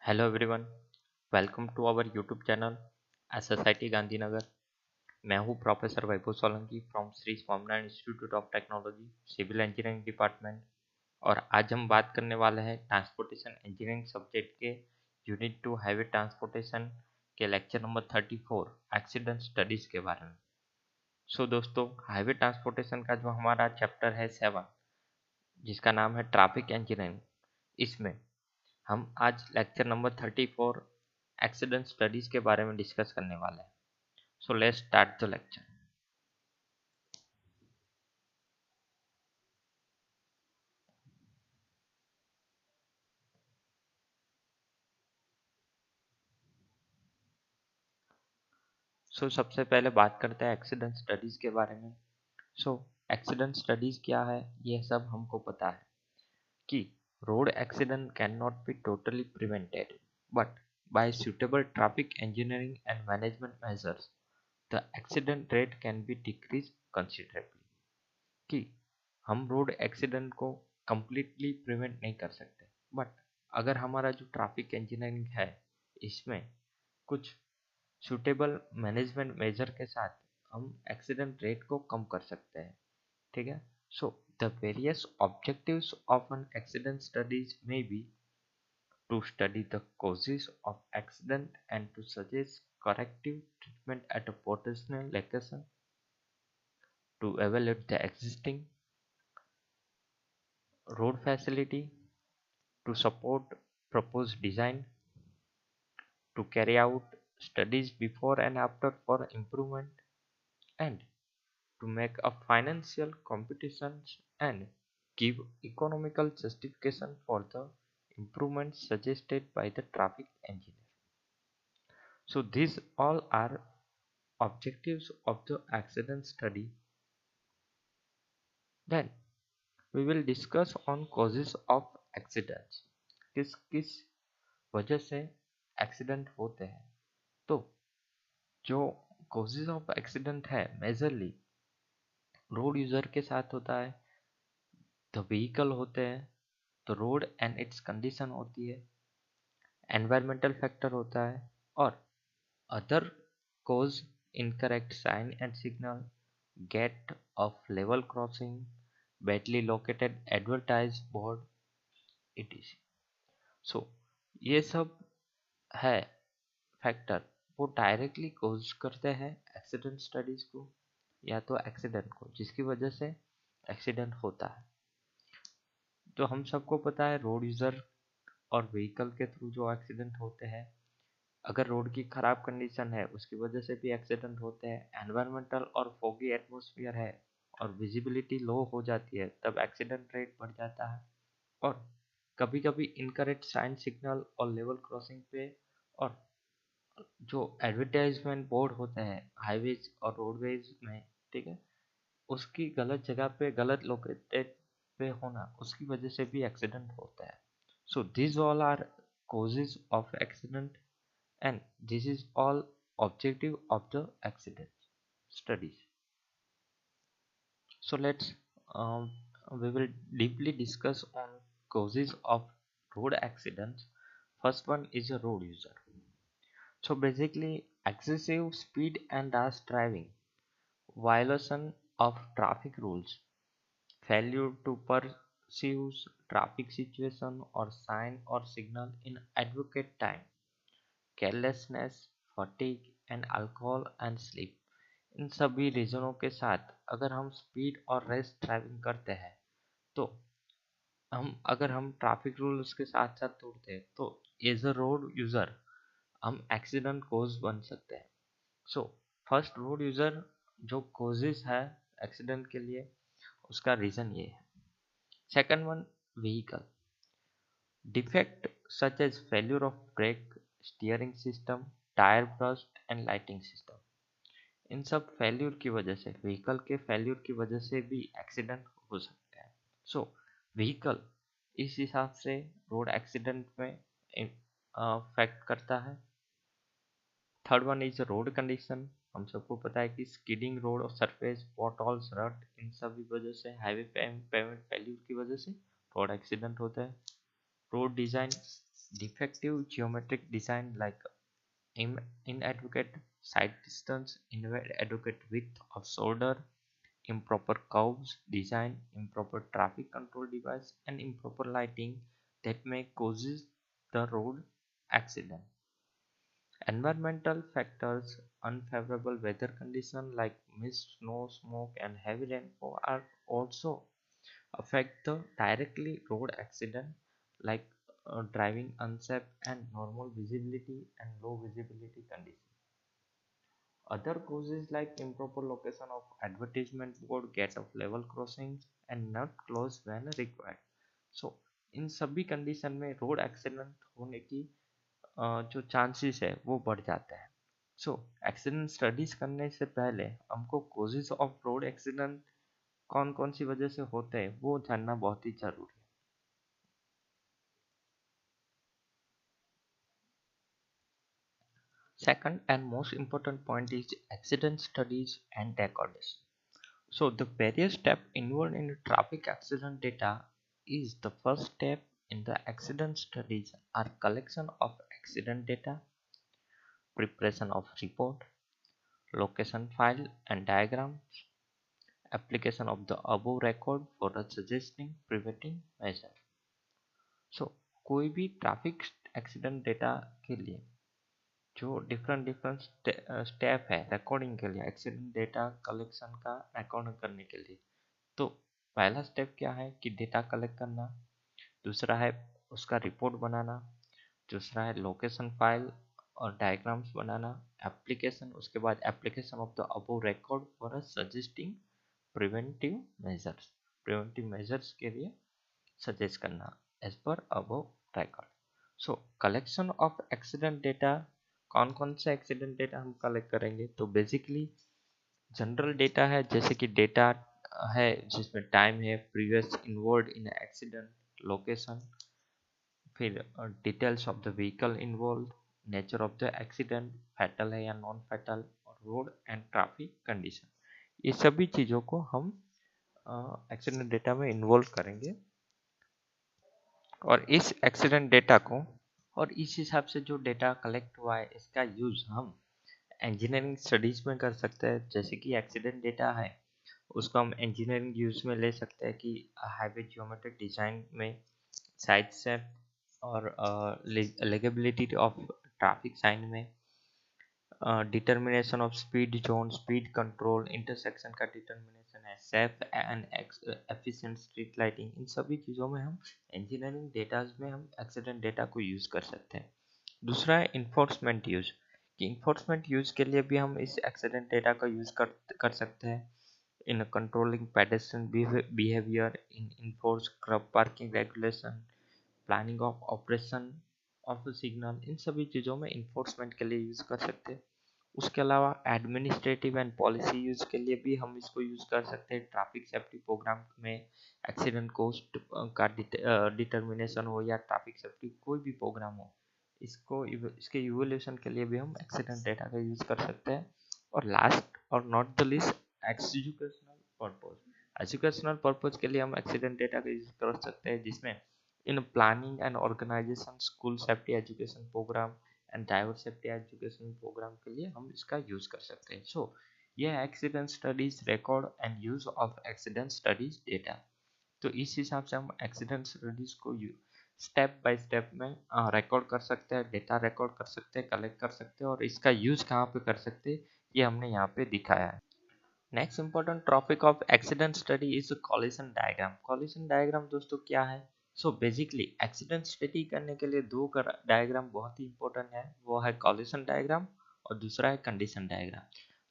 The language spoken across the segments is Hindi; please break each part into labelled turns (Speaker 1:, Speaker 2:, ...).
Speaker 1: Hello everyone, welcome to our YouTube channel SSIT Gandhinagar. मैं हूं professor Vaibhav Solanki from Shri Swaminarayan institute of technology, civil engineering department. और आज हम बात करने वाले हैं ट्रांसपोर्टेशन इंजीनियरिंग सब्जेक्ट के यूनिट 2 हाईवे ट्रांसपोर्टेशन के लेक्चर नंबर 34 एक्सीडेंट स्टडीज के बारे में। दोस्तों, हाईवे ट्रांसपोर्टेशन का जो हमारा चैप्टर है 7, जिसका नाम है ट्रैफिक इंजीनियरिंग, इसमें हम आज लेक्चर नंबर 34 एक्सीडेंट स्टडीज के बारे में डिस्कस करने वाले हैं। Let's start the lecture. सबसे पहले बात करते हैं एक्सीडेंट स्टडीज के बारे में। एक्सीडेंट स्टडीज क्या है, यह सब हमको पता है कि road accident can not be totally prevented, but by suitable traffic engineering and management measures the accident rate can be decreased considerably। कि हम रोड एक्सीडेंट को कम्प्लीटली प्रिवेंट नहीं कर सकते, बट अगर हमारा जो ट्रैफिक इंजीनियरिंग है इसमें कुछ सूटेबल मैनेजमेंट मेजर के साथ हम एक्सीडेंट रेट को कम कर सकते हैं। ठीक है। The various objectives of an accident studies में B to study the causes of accident and to suggest corrective treatment at a potential location, to evaluate the existing road facility, to support proposed design, to carry out studies before and after for improvement, and to make a financial competitions and give economical justification for the improvements suggested by the traffic engineer. These all are objectives of the accident study. Then we will discuss on causes of accidents। किस किस वजह से एक्सीडेंट होते हैं। तो जो कॉजेज ऑफ एक्सीडेंट है मेजरली रोड यूजर के साथ होता है, द व्हीकल होते हैं, तो रोड एंड इट्स कंडीशन होती है, एनवायरमेंटल फैक्टर होता है, और other cause incorrect sign and signal, gate of level crossing, badly located advertised board etc। ये सब है फैक्टर, वो डायरेक्टली कॉज करते हैं एक्सीडेंट स्टडीज को या तो एक्सीडेंट को, जिसकी वजह से एक्सीडेंट होता है। तो हम सबको पता है रोड यूजर और व्हीकल के थ्रू जो एक्सीडेंट होते हैं, अगर रोड की खराब कंडीशन है उसकी वजह से भी एक्सीडेंट होते हैं, एनवायरमेंटल और फोगी एटमोसफियर है और विजिबिलिटी लो हो जाती है तब एक्सीडेंट रेट बढ़ जाता है, और कभी कभी इनकरेक्ट साइन सिग्नल और लेवल क्रॉसिंग पे, और जो एडवर्टाइजमेंट बोर्ड होते हैं हाईवेज और रोडवेज में, ठीक है, उसकी गलत जगह पे गलत लोकेटेड पे होना, उसकी वजह से भी एक्सीडेंट होता है। This all are causes of accident and this is all objective of the accident studies। Let's um, we will deeply discuss on causes of road accidents। First one is a road user। Basically excessive speed and rash driving, violation of traffic rules, failure to perceive traffic situation or sign or signal in adequate time, carelessness, fatigue and alcohol and sleep। इन सभी रीजनों के साथ अगर हम स्पीड और रेस ड्राइविंग करते हैं, तो अगर हम ट्रैफिक रूल्स के साथ साथ तोड़ते हैं, तो एज अ रोड यूजर हम एक्सीडेंट कोज बन सकते हैं। फर्स्ट रोड यूजर जो कोजेस है एक्सीडेंट के लिए, उसका रीजन ये है। Second one, vehicle defect such as failure of brake, steering system, tyre burst and lighting system. इन सब फेल्यूर की वजह से, व्हीकल के फेल्यूर की वजह से भी एक्सीडेंट हो सकता है। व्हीकल इस हिसाब से रोड एक्सीडेंट में इफेक्ट करता है। Third one is road condition. हम सबको पता है कि स्किडिंग रोड और सरफेस, पॉटहोल्स, रट, इन सभी वजह से, हाईवे पेमेंट फेल्यूर की वजह से रोड एक्सीडेंट होता है। Road design defective geometric design like inadequate side distance, inadequate width of shoulder, improper curves design, improper traffic control device, and improper lighting that may causes the road accident. Environmental factors, unfavorable weather conditions like mist, snow, smoke, and heavy rainfall are also affect the directly road accident like driving unsafe and normal visibility and low visibility conditions. Other causes like improper location of advertisement board, gate of level crossings, and not close when required. So इन सभी कंडीशन में रोड एक्सीडेंट होने की जो चांसेस है वो बढ़ जाता है. सो एक्सीडेंट स्टडीज करने से पहले हमको कॉजेज ऑफ रोड एक्सीडेंट कौन कौन सी वजह से होते हैं वो जानना बहुत ही जरूरी है. Second and most important point is accident studies and records. So the various steps involved in the traffic accident data is the first step in the accident studies are collection of accident data, preparation of report, location file and diagrams, application of the above record for the suggesting preventing measure. So कोई भी ट्रैफिक एक्सीडेंट डेटा के लिए जो डिफरेंट डिफरेंट स्टेप है रिकॉर्डिंग के लिए एक्सीडेंट डेटा कलेक्शन का रिकॉर्ड करने के लिए. तो पहला स्टेप क्या है कि डेटा कलेक्ट करना, दूसरा है उसका रिपोर्ट बनाना, दूसरा है लोकेशन फाइल और डायग्राम्स बनाना, एप्लीकेशन, उसके बाद application of the above record for suggesting preventive measures के लिए सजेस्ट करना as per above record. So collection of accident data, कौन कौन से एक्सीडेंट डेटा हम कलेक्ट करेंगे. तो बेसिकली जनरल डेटा है जैसे कि डेटा है जिसमें टाइम है, previous involve in accident, location, फिर details of the vehicle involve, nature of the accident, fatal है या नॉन फैटल, और रोड एंड ट्रैफिक कंडीशन. ये सभी चीज़ों को हम एक्सीडेंट डेटा में इन्वॉल्व करेंगे और इस एक्सीडेंट डेटा को और इस हिसाब से जो डेटा कलेक्ट हुआ है इसका यूज़ हम इंजीनियरिंग स्टडीज में कर सकते हैं. जैसे कि एक्सीडेंट डेटा है उसको हम इंजीनियरिंग यूज में ले सकते हैं कि हाईवे जियोमेट्रिक डिजाइन में साइड से और लेगेबिलिटी ऑफ ट्रैफिक साइन में, determination of speed zone, speed control, intersection का डिटर्मिनेशन है, safe and efficient street lighting. इन सभी चीज़ों में हम इंजीनियरिंग डेटाज में हम एक्सीडेंट डेटा को यूज़ कर सकते हैं. दूसरा है इन्फोर्समेंट यूज, कि इन्फोर्समेंट यूज के लिए भी हम इस एक्सीडेंट डेटा का यूज़ कर सकते हैं in controlling pedestrian behavior, in enforce curb parking regulation, planning of operation of signal. इन सभी चीज़ों में इन्फोर्समेंट के लिए यूज़ कर सकते हैं. उसके अलावा एडमिनिस्ट्रेटिव एंड पॉलिसी यूज़ के लिए भी हम इसको यूज़ कर सकते हैं. ट्रैफिक सेफ्टी प्रोग्राम में एक्सीडेंट कोस्ट का डिटर्मिनेशन हो या ट्रैफिक सेफ्टी कोई भी प्रोग्राम हो, इसके इवोल्यूशन के लिए भी हम एक्सीडेंट डेटा का यूज़ कर सकते हैं. और लास्ट और not the least educational purpose. Educational purpose के लिए हम एक्सीडेंट डेटा का यूज़ कर सकते हैं जिसमें इन planning and organization school safety education program and driver safety education program के लिए हम इसका यूज़ कर सकते हैं. सो ये है accident studies record and use of accident studies data. तो इस हिसाब से हम एक्सीडेंट स्टडीज को स्टेप बाय स्टेप में रिकॉर्ड कर सकते हैं, डेटा रिकॉर्ड कर सकते हैं, कलेक्ट कर सकते हैं और इसका यूज़ कहाँ पे कर सकते हैं ये हमने यहाँ पे दिखाया है. Next important topic of accident study is collision diagram. Collision diagram दोस्तों क्या है. सो बेसिकली एक्सीडेंट स्टडी करने के लिए दो डायग्राम बहुत ही इंपॉर्टेंट है. वो है कॉलिजन डायग्राम और दूसरा है कंडीशन डायग्राम.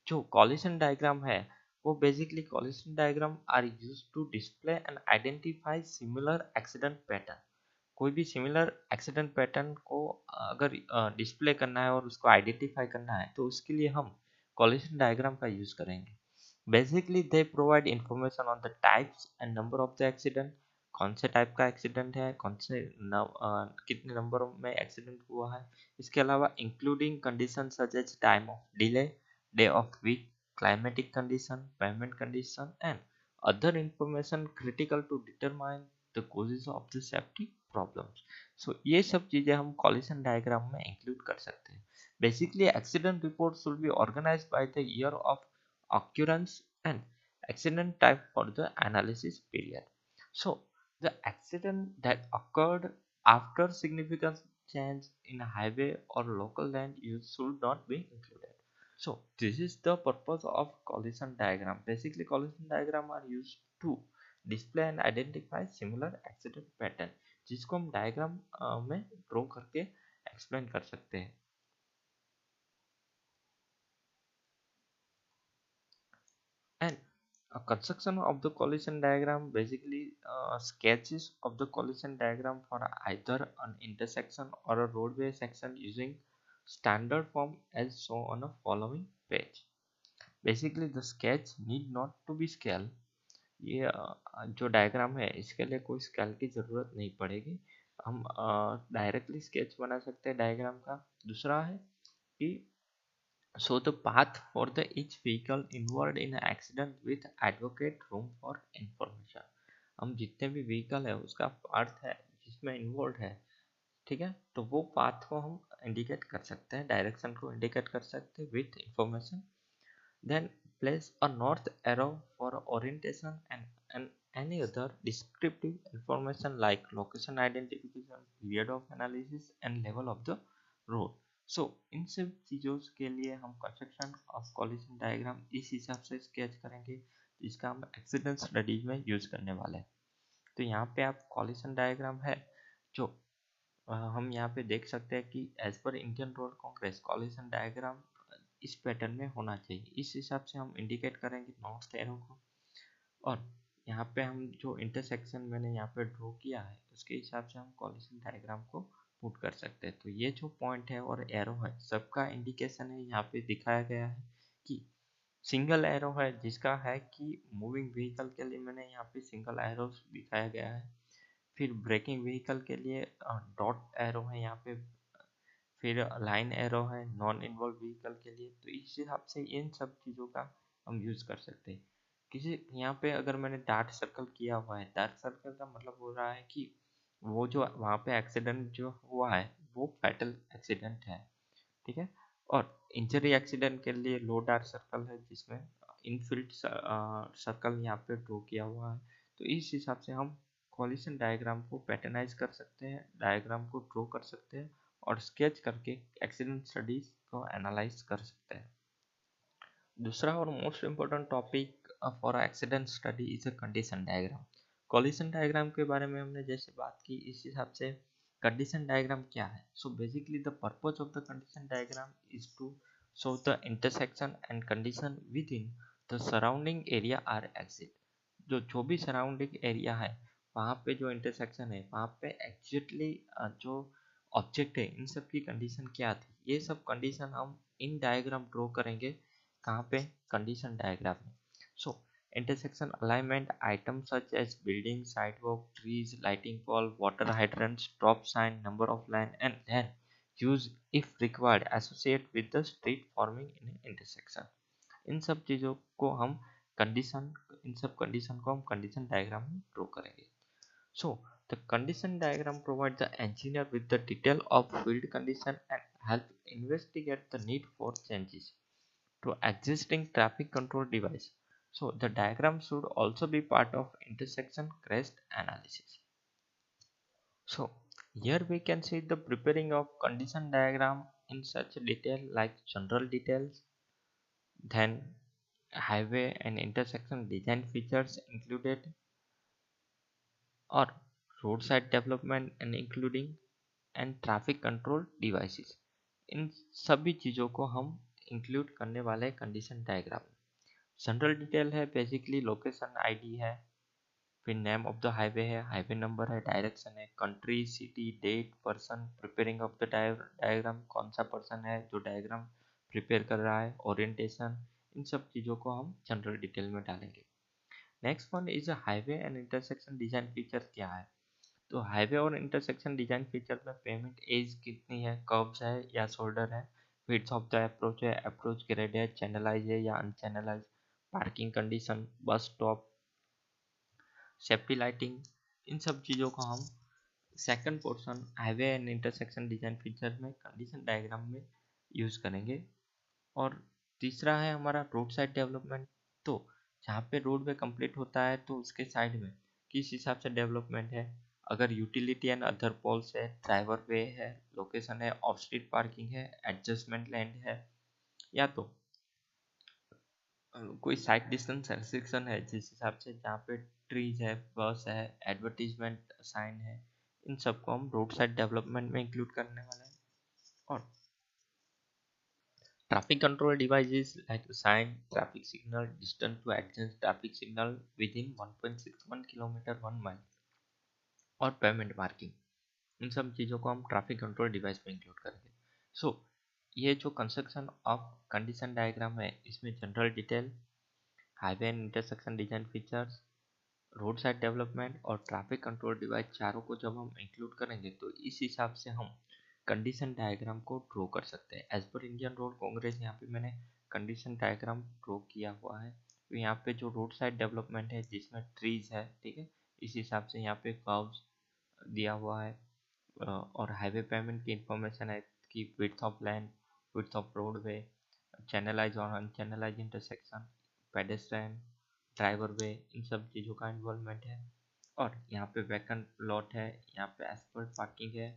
Speaker 1: जो कॉलिजन डायग्राम है वो basically collision diagram are use to display and identify similar accident pattern. कोई भी सिमिलर एक्सीडेंट पैटर्न को अगर डिस्प्ले करना है और उसको आइडेंटिफाई करना है तो उसके लिए हम कॉलिजन डायग्राम का यूज करेंगे. Basically, they provide information on the types and number of the accident. कौन से टाइप का एक्सीडेंट है, कौन से कितने नंबर में एक्सीडेंट हुआ है. इसके अलावा including condition such as time of delay, day of week, climatic condition, pavement condition and other information critical to determine the causes of the safety problems. So ये सब चीजें हम कॉलिशन डायग्राम में इंक्लूड कर सकते हैं. Basically accident report should be organized by the year of occurrence and accident type for the analysis period. So the accident that occurred after significant change in highway or local land use should not be included. So this is the purpose of collision diagram. Basically collision diagram are used to display and identify similar accident pattern, जिसको हम डायग्राम में ड्रॉ करके एक्सप्लेन कर सकते हैं. And a construction of the collision diagram basically sketches of the collision diagram for either an intersection or a roadway section using standard form as shown on a following page. Basically the sketch need not to be scale. ये जो डायग्राम है इसके लिए कोई स्केल की ज़रूरत नहीं पड़ेगी. हम डायरेक्टली स्केच बना सकते हैं डायग्राम का. दूसरा है कि so the path for the each vehicle involved in an accident with advocate room for information. हम जितने भी व्हीकल है उसका पार्ट है जिसमें इन्वॉल्व है, ठीक है, तो वो पाथ को हम इंडिकेट कर सकते हैं, डायरेक्शन को इंडिकेट कर सकते हैं with information. Then place a north arrow for orientation and any other descriptive information like location identification, period of analysis and level of the road. So इन सब चीज़ों के लिए हम कंस्ट्रक्शन ऑफ कॉलिजन डायग्राम इस हिसाब से स्केच करेंगे जिसका हम एक्सीडेंट स्टडीज में यूज करने वाले हैं. तो यहाँ पे आप कॉलिजन डायग्राम है जो हम यहाँ पे देख सकते हैं कि as per Indian road congress collision diagram इस पैटर्न में होना चाहिए. इस हिसाब से हम इंडिकेट करेंगे नॉर्थ एरो को. और यहाँ पे हम जो इंटरसेक्शन मैंने यहाँ पे ड्रॉ किया है उसके हिसाब से हम कॉलिजन डायग्राम को पुट कर सकते हैं. तो ये जो पॉइंट है और एरो है सबका इंडिकेशन है यहाँ पे दिखाया गया है कि सिंगल एरो है जिसका है कि मूविंग व्हीकल के लिए मैंने यहाँ पे सिंगल एरो दिखाया गया है. फिर ब्रेकिंग व्हीकल के लिए डॉट एरो है यहाँ पे. फिर लाइन एरो है नॉन इन्वॉल्व व्हीकल के लिए. तो इस हिसाब से इन सब चीज़ों का हम यूज़ कर सकते हैं. किसी यहाँ पे अगर मैंने डार्क सर्कल किया हुआ है, डार्क सर्कल का मतलब हो रहा है कि वो जो वहाँ पे एक्सीडेंट जो हुआ है वो फैटल एक्सीडेंट है, ठीक है. और इंजरी एक्सीडेंट के लिए लो डार्क सर्कल है जिसमें इनफिल्ड सर्कल यहाँ पे ड्रॉ किया हुआ है. तो इस हिसाब से हम कॉलिशन डायग्राम को पैटर्नाइज कर सकते हैं, डायग्राम को ड्रॉ कर सकते हैं और स्केच करके एक्सीडेंट स्टडीज को एनालाइज कर सकते हैं. दूसरा और most important topic for accident study is a condition diagram. Coalition diagram के बारे में हमने जैसे बात की इस हिसाब से कंडीशन डायग्राम क्या है. So basically the purpose of the condition diagram is to show the intersection and condition within the surrounding area are exit. जो भी सराउंडिंग एरिया है वहाँ पे जो इंटरसेक्शन है वहाँ पे एग्जैक्टली जो ऑब्जेक्ट है इन सब की कंडीशन क्या थी, ये सब कंडीशन हम इन डायग्राम ड्रॉ करेंगे. कहाँ पे? कंडीशन डायग्राम में. सो intersection alignment items such as building, sidewalk, trees, lighting pole, water hydrants, stop sign, number of line, and then use if required associate with the street forming in an intersection. इन सब चीज़ों को हम कंडीशन इन सब कंडीशन को हम कंडीशन डायग्राम में ड्रॉ करेंगे. So the condition diagram provides the engineer with the detail of field condition and help investigate the need for changes to existing traffic control device. So the diagram should also be part of intersection crash analysis. So here we can see the preparing of condition diagram in such detail like general details, then highway and intersection design features included, or roadside development and including and traffic control devices. इन सभी चीज़ों को हम इंक्लूड करने वाले हैं कंडीशन डायग्राम में. जनरल डिटेल है बेसिकली लोकेशन आईडी है, फिर नेम ऑफ द हाईवे है, हाईवे नंबर है, डायरेक्शन है, country, city, date, person preparing of the diagram, कौन सा पर्सन है जो डायग्राम प्रिपेयर कर रहा है, ओरिएंटेशन. इन सब चीज़ों को हम जनरल डिटेल में डालेंगे. Next one is highway and intersection design feature क्या है. तो हाईवे और इंटरसेक्शन डिजाइन फीचर में पेमेंट एज कितनी है, कर्व्स है या शोल्डर है, विड्थ ऑफ द अप्रोच है, अप्रोच ग्रेड है, चैनलाइज है या unchannelize, parking condition, bus stop, safety lighting. इन सब चीज़ों को हम second portion highway and intersection design feature में कंडीशन डायग्राम में यूज करेंगे। और तीसरा है हमारा रोड साइड डेवलपमेंट। तो जहाँ पे रोड वे कंप्लीट होता है तो उसके साइड में किस हिसाब से डेवलपमेंट है, अगर यूटिलिटी एंड अदर पोल्स है, ड्राइवर वे है, लोकेशन है, ऑफ स्ट्रीट पार्किंग है, एडजस्टमेंट लैंड है, या तो कोई साइड डिस्टेंस रेस्ट्रिक्शन है जिस हिसाब से जहाँ पे ट्रीज है, बस है, एडवर्टीजमेंट साइन है, इन सबको हम रोड साइड डेवलपमेंट में इंक्लूड करने वाले हैं। और traffic control devices like sign, traffic signal, distance to adjust traffic signal within 1.61 kilometre 1 mile, और पेमेंट मार्किंग, इन सब चीज़ों को हम ट्रैफिक कंट्रोल डिवाइस में इंक्लूड करेंगे। सो ये जो कंस्ट्रक्शन ऑफ कंडीशन डायग्राम है इसमें general detail, highway and intersection design features, road side development और ट्रैफिक कंट्रोल डिवाइस चारों को जब हम इंक्लूड करेंगे तो इस हिसाब से हम कंडीशन डायग्राम को ड्रॉ कर सकते हैं। As per Indian road Congress यहाँ पे मैंने कंडीशन डायग्राम ड्रॉ किया हुआ है। तो यहाँ पे जो रोड साइड डेवलपमेंट है जिसमें ट्रीज है, ठीक है, इस हिसाब से यहाँ पे कर्व्स दिया हुआ है। और हाईवे पेमेंट की इंफॉर्मेशन है कि width of land, width of roadway, channelize और unchannelize intersection, pedestrian, driver way, इन सब चीज़ों का इन्वॉल्वमेंट है। और यहाँ पे वैकेंट लॉट है, यहाँ पे एसफल्ट पार्किंग है,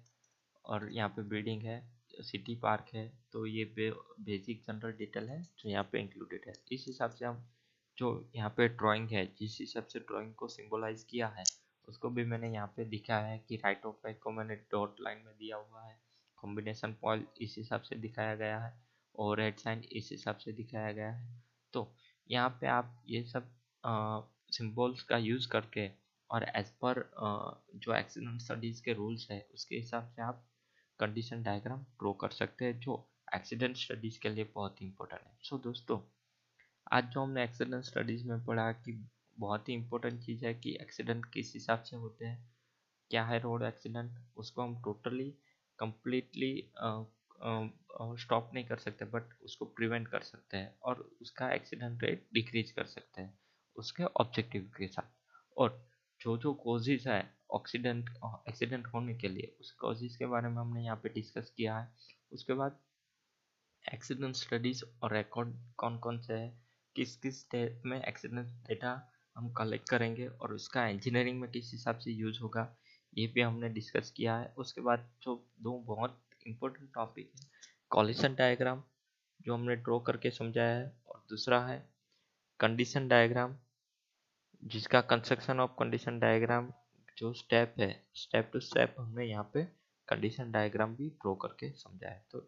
Speaker 1: और यहाँ पे बिल्डिंग है, सिटी पार्क है। तो ये बेसिक जनरल डिटेल है जो यहाँ पे इंक्लूडेड है। इस हिसाब से हम जो यहाँ पे ड्राइंग है, जिस हिसाब से ड्राइंग को सिंबलाइज किया है उसको भी मैंने यहाँ पे दिखाया है कि राइट ऑफ वे को मैंने डॉट लाइन में दिया हुआ है, कॉम्बिनेशन पॉइंट इस हिसाब से दिखाया गया है, और हेड साइन इस हिसाब से दिखाया गया है। तो यहाँ पे आप ये सब सिंबल्स का यूज़ करके और एज पर जो एक्सीडेंट स्टडीज़ के रूल्स है उसके हिसाब से आप कंडीशन डायग्राम ड्रॉ कर सकते हैं, जो एक्सीडेंट स्टडीज़ के लिए बहुत ही इंपॉर्टेंट है। सो दोस्तों, आज जो हमने एक्सीडेंट स्टडीज़ में पढ़ा कि बहुत ही इंपॉर्टेंट चीज़ है कि एक्सीडेंट किस हिसाब से होते हैं, क्या है रोड एक्सीडेंट, उसको हम टोटली कंप्लीटली स्टॉप नहीं कर सकते बट उसको प्रिवेंट कर सकते हैं और उसका एक्सीडेंट रेट डिक्रीज कर सकते हैं उसके ऑब्जेक्टिव के साथ। और जो जो कॉजेज है ऑक्सीडेंट एक्सीडेंट होने के लिए उस कॉजेज के बारे में हमने यहाँ पे डिस्कस किया है। उसके बाद एक्सीडेंट स्टडीज और रिकॉर्ड कौन कौन से है, किस किस स्टेप में एक्सीडेंट डेटा हम कलेक्ट करेंगे और उसका इंजीनियरिंग में किस हिसाब से यूज होगा, ये भी हमने डिस्कस किया है। उसके बाद जो दो बहुत इंपॉर्टेंट टॉपिक है, कॉलिशन डायग्राम जो हमने ड्रॉ करके समझाया है, और दूसरा है कंडीशन डायग्राम जिसका कंस्ट्रक्शन ऑफ कंडीशन डायग्राम जो स्टेप है, स्टेप टू स्टेप हमने यहाँ पे कंडीशन डायग्राम भी ड्रॉ करके समझा है। तो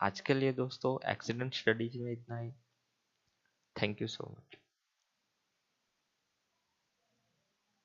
Speaker 1: आज के लिए दोस्तों एक्सीडेंट स्टडीज में इतना ही। Thank you so much.